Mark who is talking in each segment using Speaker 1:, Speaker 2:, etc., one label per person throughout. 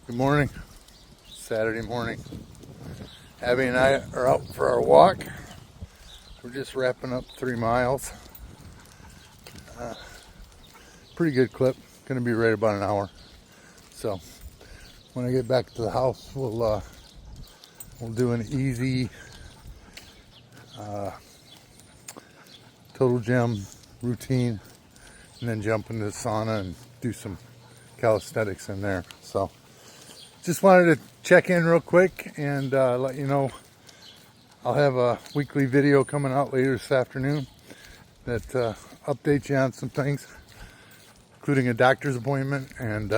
Speaker 1: Good morning. Saturday morning. Abby and I are out for our walk. We're just wrapping up 3 miles. Pretty good clip. Gonna be right about an hour. So when I get back to the house, we'll do an easy total gym routine, and then jump into the sauna and do some calisthenics in there. So just wanted to check in real quick and let you know I'll have a weekly video coming out later this afternoon that updates you on some things, including a doctor's appointment and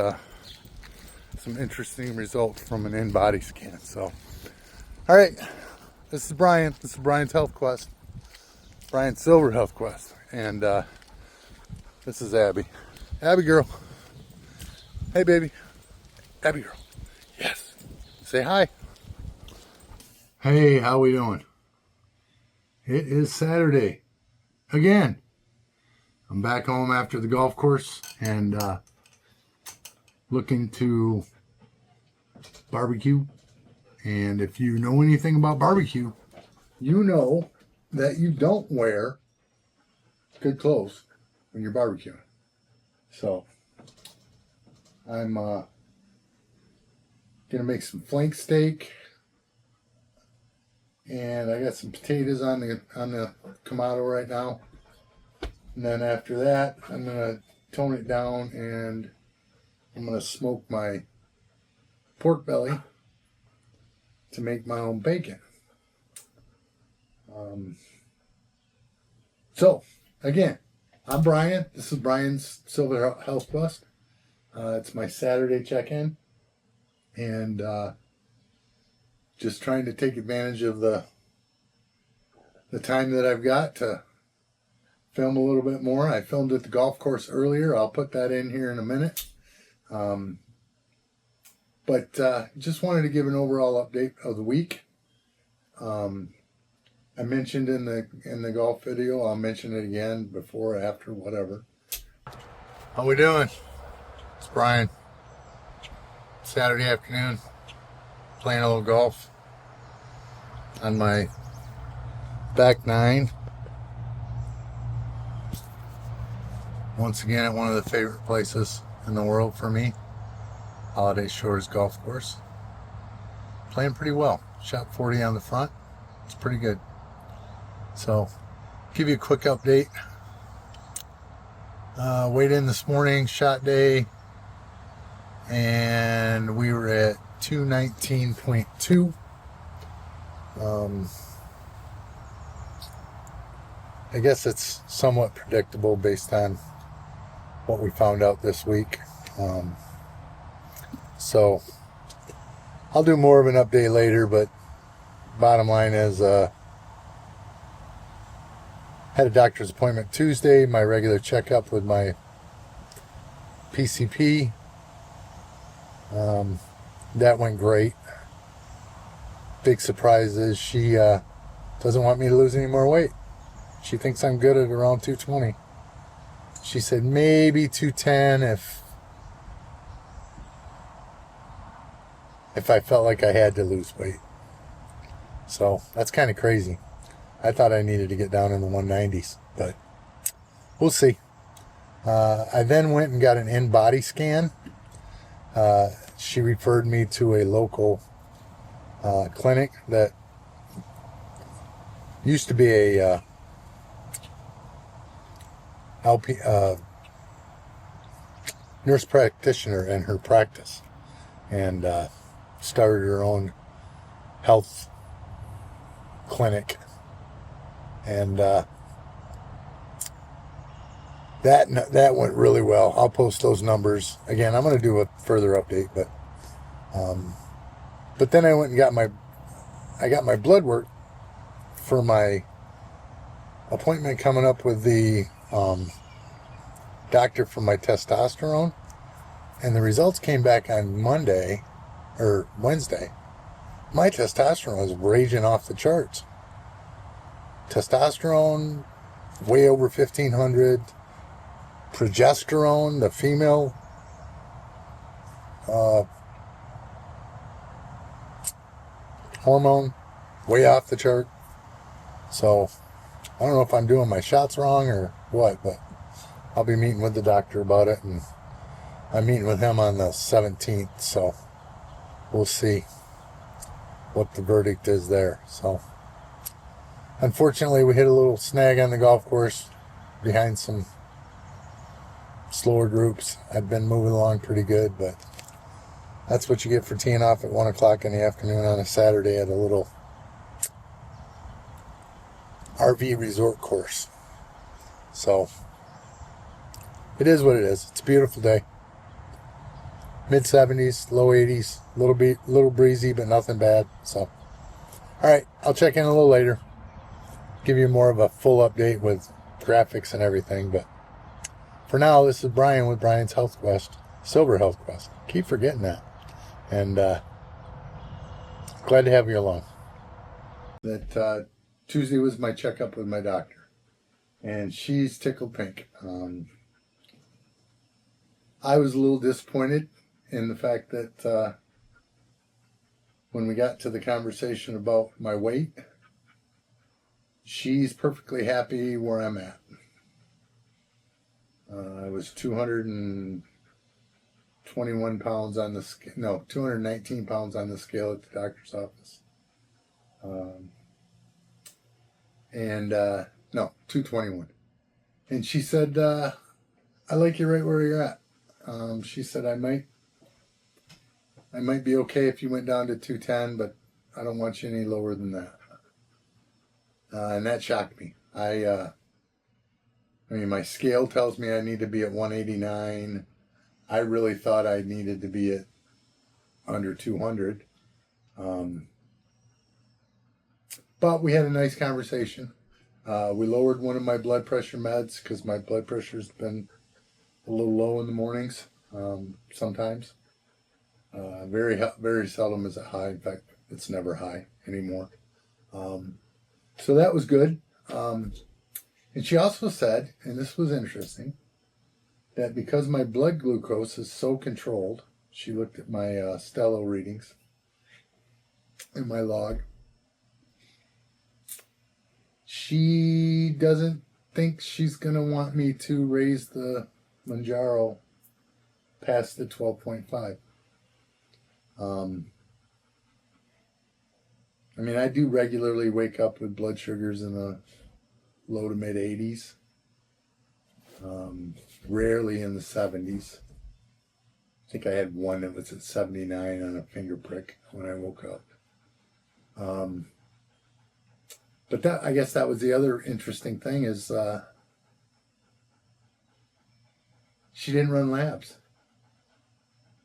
Speaker 1: some interesting results from an in-body scan. So, all right, this is Brian. This is Brian's Health Quest, Brian Silver Health Quest, and this is Abby. Abby girl. Hey, baby. Abby girl. Yes. Say hi. Hey, how we doing? It is Saturday again. I'm back home after the golf course and looking to barbecue. And if you know anything about barbecue, you know that you don't wear good clothes when you're barbecuing. So I'm gonna make some flank steak, and I got some potatoes on the Kamado right now. And then after that, I'm gonna tone it down and I'm gonna smoke my pork belly to make my own bacon. So again, I'm Brian. This is Brian's Silver Health Quest. It's my Saturday check-in, and just trying to take advantage of the time that I've got to film a little bit more. I filmed at the golf course earlier. I'll put that in here in a minute. But just wanted to give an overall update of the week. I mentioned in the golf video, I'll mention it again before, after, whatever. How we doing? It's Brian. Saturday afternoon, playing a little golf on my back 9. Once again, at one of the favorite places in the world for me, Holiday Shores Golf Course. Playing pretty well. Shot 40 on the front. It's pretty good. So, give you a quick update. Weighed in this morning, shot day, and we were at 219.2. I guess it's somewhat predictable based on what we found out this week. So I'll do more of an update later, but bottom line is had a doctor's appointment Tuesday, my regular checkup with my PCP. That went great. Big surprise is she doesn't want me to lose any more weight. She thinks I'm good at around 220. She said maybe 210 if I felt like I had to lose weight. So that's kind of crazy. I thought I needed to get down in the 190s, but we'll see. I then went and got an in-body scan. She referred me to a local clinic that used to be a nurse practitioner in her practice, and started her own health clinic, and that went really well. I'll post those numbers again. I'm going to do a further update, but then I went and got my blood work for my appointment coming up with the doctor for my testosterone, and the results came back on Monday or Wednesday. My testosterone was raging off the charts. Testosterone way over 1,500. Progesterone, the female hormone way off the chart. So I don't know if I'm doing my shots wrong or what, but I'll be meeting with the doctor about it, and I'm meeting with him on the 17th, so we'll see what the verdict is there. So unfortunately, we hit a little snag on the golf course behind some slower groups. I've been moving along pretty good, but that's what you get for teeing off at 1 o'clock in the afternoon on a Saturday at a little RV resort course. So it is what it is. It's a beautiful day. Mid 70s, low 80s, little breezy, but nothing bad. So, all right, I'll check in a little later. Give you more of a full update with graphics and everything. But for now, this is Brian with Brian's Health Quest, Silver Health Quest. Keep forgetting that. And glad to have you along. That Tuesday was my checkup with my doctor, and she's tickled pink. I was a little disappointed in the fact that when we got to the conversation about my weight, she's perfectly happy where I'm at. I was 221 pounds on the scale. No, 219 pounds on the scale at the doctor's office. No, 221. And she said, I like you right where you're at. She said, I might be okay if you went down to 210, but I don't want you any lower than that. And that shocked me. I mean, my scale tells me I need to be at 189. I really thought I needed to be at under 200. But we had a nice conversation. We lowered one of my blood pressure meds because my blood pressure's been a little low in the mornings sometimes. Very seldom is it high. In fact, it's never high anymore. So that was good. And she also said, and this was interesting, that because my blood glucose is so controlled, she looked at my Stelo readings in my log. She doesn't think she's going to want me to raise the Mounjaro past the 12.5. I mean, I do regularly wake up with blood sugars in the low to mid 80s. Rarely in the 70s. I think I had one that was at 79 on a finger prick when I woke up. But that, I guess that was the other interesting thing is she didn't run labs.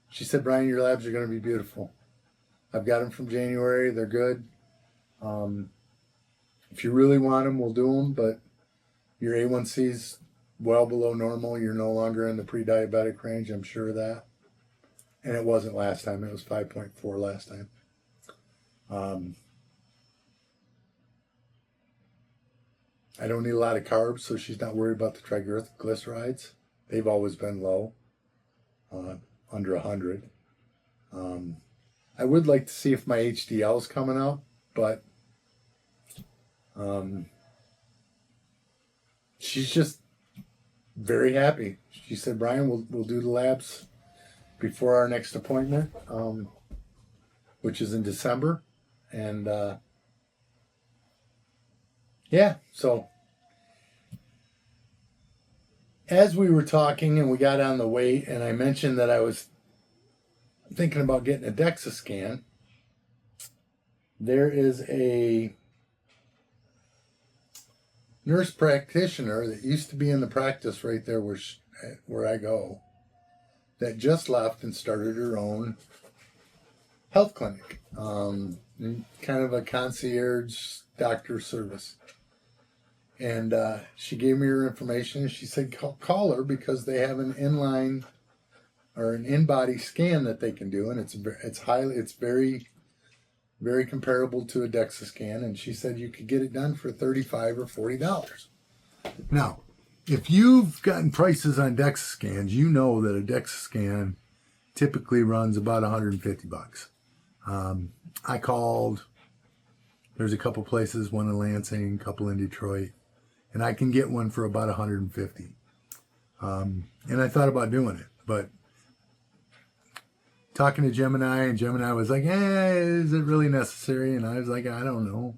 Speaker 1: She said, Brian, your labs are going to be beautiful. I've got them from January. They're good. If you really want them, we'll do them. But your A1C's well below normal. You're no longer in the pre-diabetic range. I'm sure of that. And it wasn't last time. It was 5.4 last time. I don't need a lot of carbs, so she's not worried about the triglycerides. They've always been low, under 100. I would like to see if my HDL is coming up, but she's just very happy. She said, Brian, we'll do the labs before our next appointment, which is in December. And yeah, so as we were talking and we got on the weight, and I mentioned that I was thinking about getting a DEXA scan, there is a nurse practitioner that used to be in the practice right there where I go, that just left and started her own health clinic, kind of a concierge doctor service. And she gave me her information, and she said call her because they have an inline or an in-body scan that they can do, and it's very, very comparable to a DEXA scan. And she said you could get it done for $35 or $40. Now, if you've gotten prices on DEXA scans, you know that a DEXA scan typically runs about $150. I called There's a couple places, one in Lansing, a couple in Detroit, and I can get one for about 150. And I thought about doing it, but talking to Gemini, and Gemini was like, is it really necessary? And I was like, I don't know.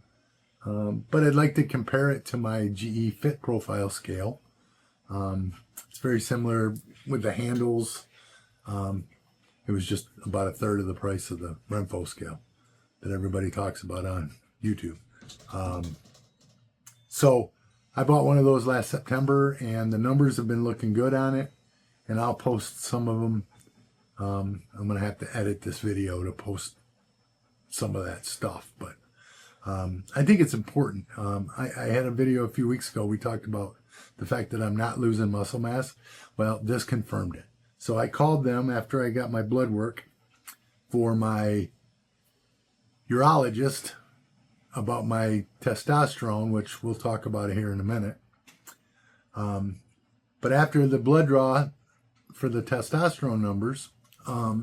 Speaker 1: But I'd like to compare it to my GE Fit Profile scale. It's very similar with the handles. It was just about a third of the price of the Renpho scale that everybody talks about on YouTube. So I bought one of those last September, and the numbers have been looking good on it. And I'll post some of them. I'm going to have to edit this video to post some of that stuff. But I think it's important. I had a video a few weeks ago. We talked about the fact that I'm not losing muscle mass. Well, this confirmed it. So I called them after I got my blood work for my urologist about my testosterone, which we'll talk about here in a minute. But after the blood draw for the testosterone numbers, I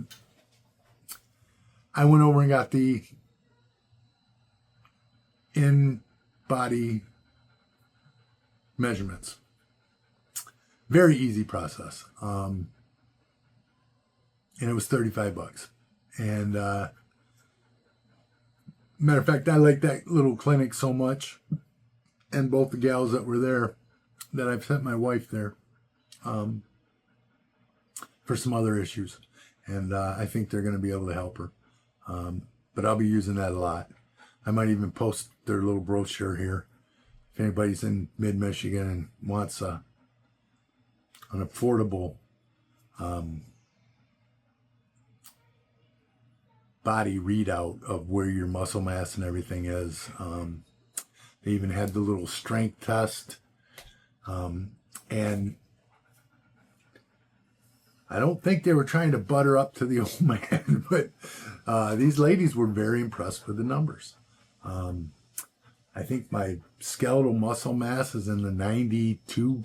Speaker 1: went over and got the in-body measurements. Very easy process. And it was $35. And matter of fact, I like that little clinic so much, and both the gals that were there, that I've sent my wife there for some other issues. And I think they're going to be able to help her. But I'll be using that a lot. I might even post their little brochure here. If anybody's in mid-Michigan and wants an affordable body readout of where your muscle mass and everything is. They even had the little strength test. And I don't think they were trying to butter up to the old man, but these ladies were very impressed with the numbers. I think my skeletal muscle mass is in the 92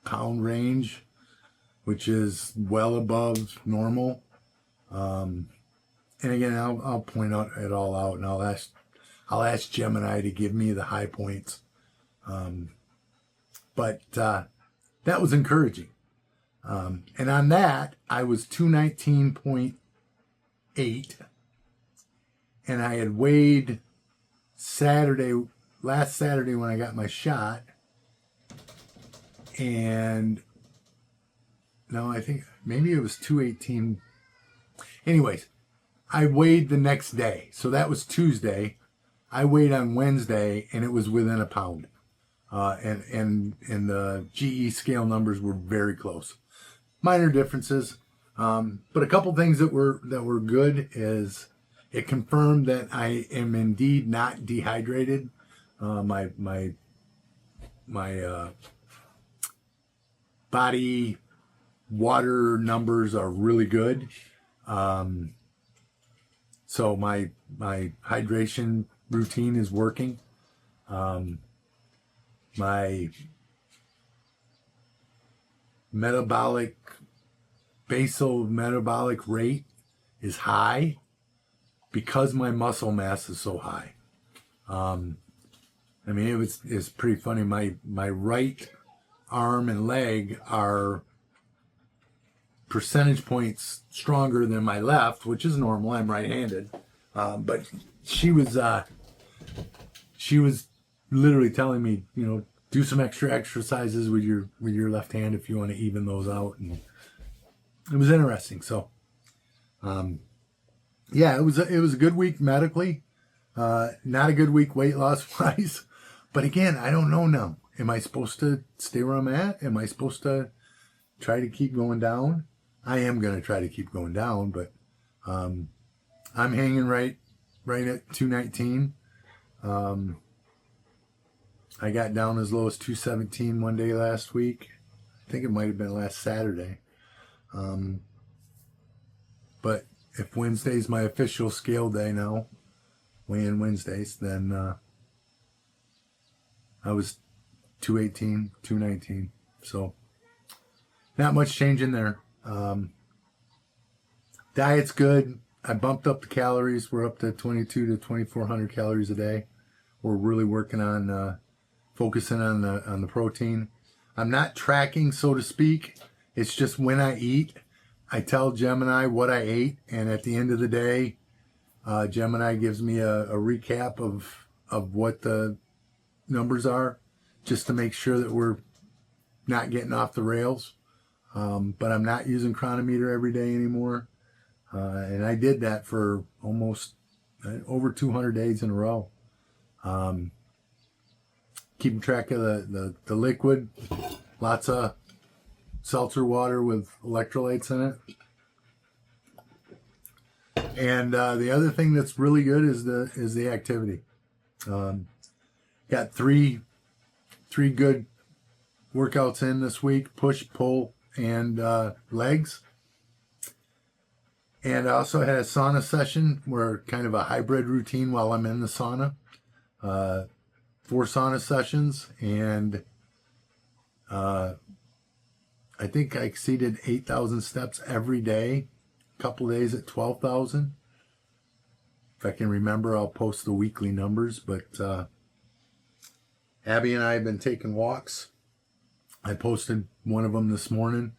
Speaker 1: pound range, which is well above normal. And again, I'll point it all out, and I'll ask Gemini to give me the high points. But that was encouraging. And on that, I was 219.8, and I had weighed last Saturday when I got my shot, and no, I think maybe it was 218. Anyways, I weighed the next day. So that was Tuesday. I weighed on Wednesday, and it was within a pound. And the GE scale numbers were very close. Minor differences. But a couple things that were good is it confirmed that I am indeed not dehydrated. My body water numbers are really good. So my hydration routine is working. My basal metabolic rate is high because my muscle mass is so high. I mean, it's pretty funny. My right arm and leg are percentage points stronger than my left, which is normal. I'm right-handed. But she was literally telling me, do some extra exercises with your left hand if you want to even those out. And it was interesting. So, yeah, it was a good week medically. Not a good week weight loss wise. But again, I don't know now. Am I supposed to stay where I'm at? Am I supposed to try to keep going down? I am going to try to keep going down, but I'm hanging right at 219. I got down as low as 217 one day last week. I think it might have been last Saturday. But if Wednesday's my official scale day now, weigh-in Wednesdays, then I was 218, 219. So not much change in there. Diet's good. I bumped up the calories. We're up to 22 to 2,400 calories a day. we're really working on focusing on the protein. I'm not tracking, so to speak. It's just when I eat, I tell Gemini what I ate, and at the end of the day, Gemini gives me a recap of what the numbers are, just to make sure that we're not getting off the rails. But I'm not using Chronometer every day anymore. And I did that for almost over 200 days in a row. Keeping track of the liquid, lots of seltzer water with electrolytes in it. And the other thing that's really good is the activity. Got three good workouts in this week: push, pull, and legs. And I also had a sauna session, where kind of a hybrid routine while I'm in the sauna. 4 sauna sessions, and I think I exceeded 8,000 steps every day. A couple days at 12,000. If I can remember, I'll post the weekly numbers. But Abby and I have been taking walks. I posted one of them this morning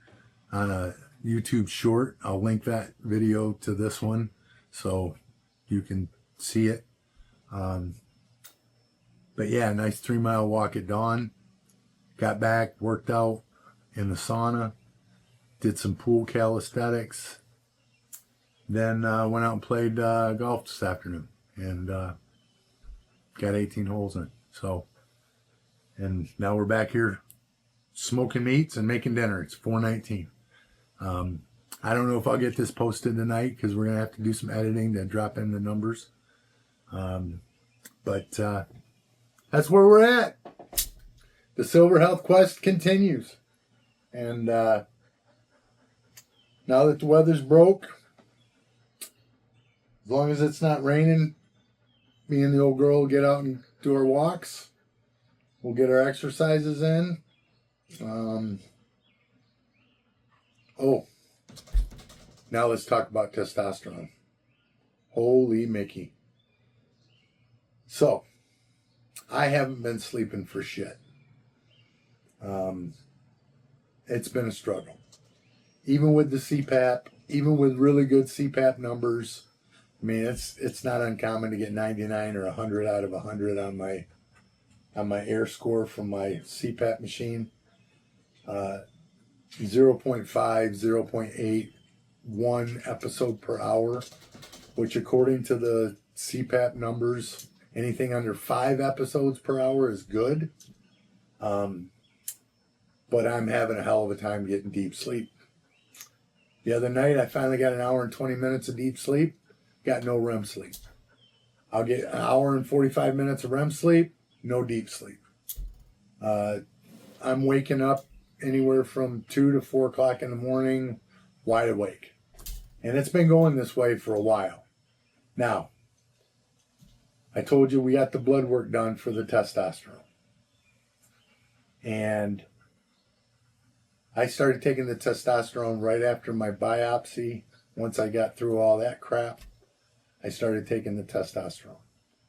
Speaker 1: on a YouTube short. I'll link that video to this one so you can see it. But yeah, nice 3-mile walk at dawn. Got back, worked out in the sauna, did some pool calisthenics, then went out and played golf this afternoon, and got 18 holes in. So, and now we're back here smoking meats and making dinner. It's 4:19. I don't know if I'll get this posted tonight, because we're going to have to do some editing to drop in the numbers. But that's where we're at. The Silver Health Quest continues. And now that the weather's broke, as long as it's not raining, me and the old girl will get out and do our walks. We'll get our exercises in. Now let's talk about testosterone. Holy Mickey. So, I haven't been sleeping for shit. It's been a struggle. Even with the CPAP, even with really good CPAP numbers, I mean, it's not uncommon to get 99 or 100 out of 100 on my air score from my CPAP machine. 0.5, 0.8, 1 episode per hour, which according to the CPAP numbers, anything under 5 episodes per hour is good. But I'm having a hell of a time getting deep sleep. The other night, I finally got an hour and 20 minutes of deep sleep. Got no REM sleep. I'll get an hour and 45 minutes of REM sleep. No deep sleep. I'm waking up anywhere from 2 to 4 o'clock in the morning, wide awake. And it's been going this way for a while. Now, I told you we got the blood work done for the testosterone. And I started taking the testosterone right after my biopsy. Once I got through all that crap, I started taking the testosterone.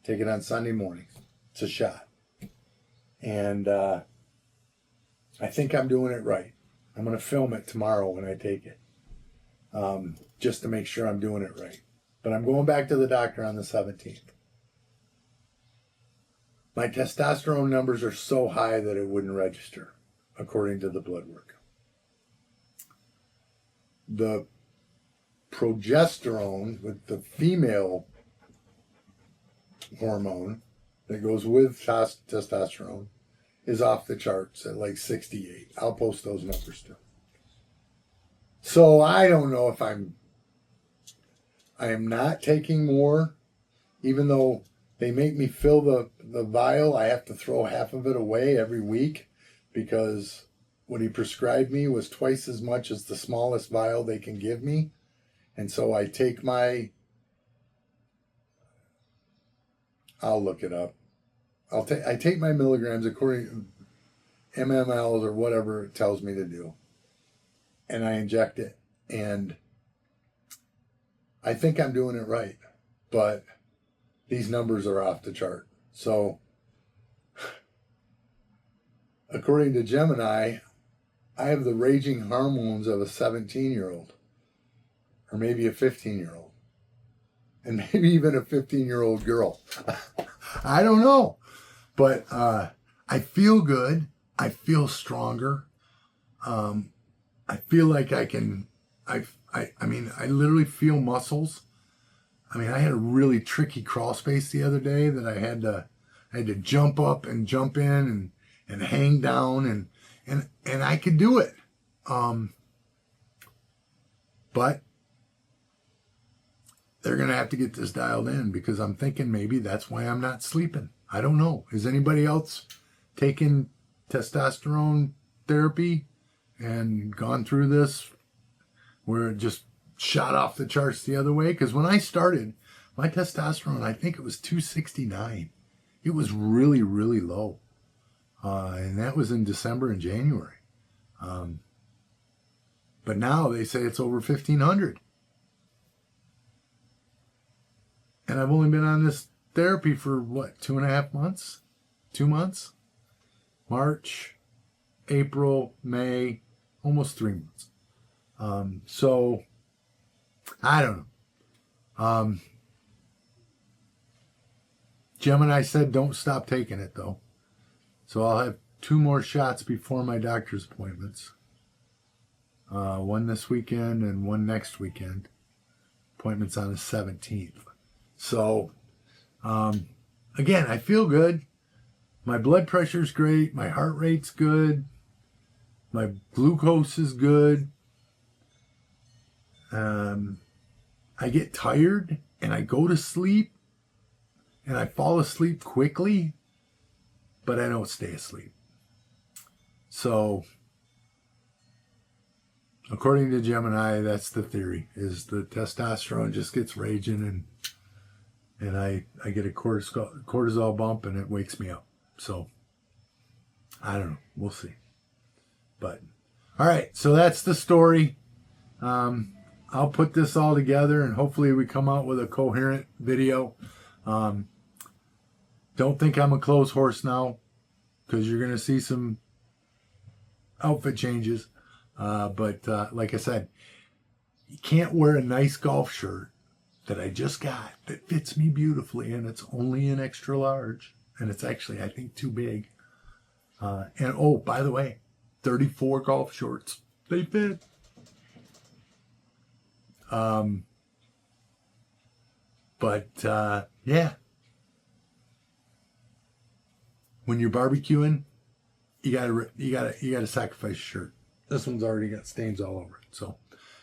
Speaker 1: Take it on Sunday mornings. It's a shot. And I think I'm doing it right. I'm going to film it tomorrow when I take it. Just to make sure I'm doing it right. But I'm going back to the doctor on the 17th. My testosterone numbers are so high that it wouldn't register, according to the blood work. The progesterone, with the female hormone that goes with testosterone, is off the charts at like 68. I'll post those numbers too. So I don't know if I am not taking more, even though they make me fill the vial. I have to throw half of it away every week, because what he prescribed me was twice as much as the smallest vial they can give me. And so I take I'll look it up. I take my milligrams according to mmLs or whatever it tells me to do. And I inject it. And I think I'm doing it right. But these numbers are off the chart. So, according to Gemini, I have the raging hormones of a 17-year-old, or maybe a 15-year-old, and maybe even a 15-year-old girl. I don't know, but I feel good. I feel stronger. I feel like I can. I mean, I literally feel muscles. I mean, I had a really tricky crawl space the other day that I had to jump up and jump in and hang down and I could do it. But they're going to have to get this dialed in, because I'm thinking maybe that's why I'm not sleeping. I don't know. Is anybody else taking testosterone therapy and gone through this where it just shot off the charts the other way? Because when I started, my testosterone, I think it was 269. It was really, really low. And that was in December and January. But now they say it's over 1,500. And I've only been on this therapy for, what, 2.5 months? 2 months? March, April, May, almost 3 months. So, I don't know. Gemini said don't stop taking it, though. So I'll have 2 more shots before my doctor's appointments. One this weekend and one next weekend. Appointment's on the 17th. So, again, I feel good. My blood pressure's great. My heart rate's good. My glucose is good. I get tired and I go to sleep and I fall asleep quickly, but I don't stay asleep. So, according to Gemini, that's the theory, is the testosterone just gets raging and I get a cortisol bump and it wakes me up. So, I don't know. We'll see. But, all right. So that's the story. I'll put this all together and hopefully we come out with a coherent video. Don't think I'm a clothes horse now, because you're going to see some outfit changes. But like I said, you can't wear a nice golf shirt that I just got that fits me beautifully, and it's only an extra large, and it's actually, I think, too big. And oh, by the way, 34 golf shorts, they fit. Yeah, when you're barbecuing, you gotta sacrifice your shirt. This one's already got stains all over it, so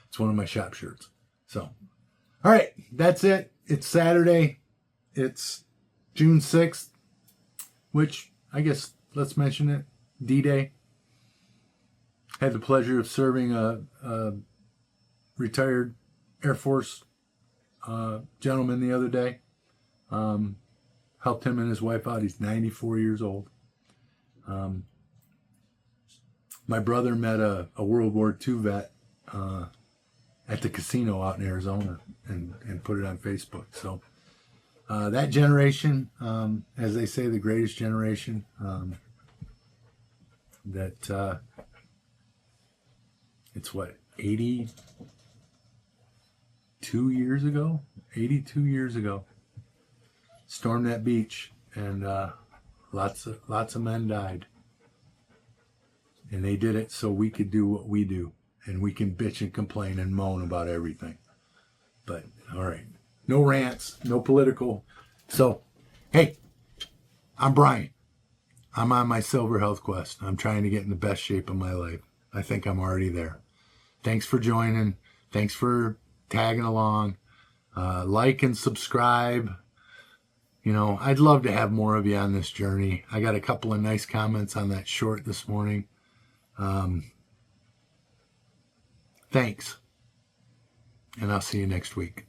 Speaker 1: it's one of my shop shirts. So, all right, that's it. It's Saturday. It's June 6th, which I guess let's mention it. D-Day. Had the pleasure of serving a retired Air Force gentleman the other day. Helped him and his wife out. He's 94 years old. My brother met a World War II vet at the casino out in Arizona and put it on Facebook. So that generation, as they say, the greatest generation, that it's what, 82 years ago? 82 years ago. Stormed that beach, and lots of men died. And they did it so we could do what we do. And we can bitch and complain and moan about everything. But, all right. No rants, no political. So, hey, I'm Brian. I'm on my silver health quest. I'm trying to get in the best shape of my life. I think I'm already there. Thanks for joining. Thanks for tagging along. Like and subscribe. You know, I'd love to have more of you on this journey. I got a couple of nice comments on that short this morning. Thanks. And I'll see you next week.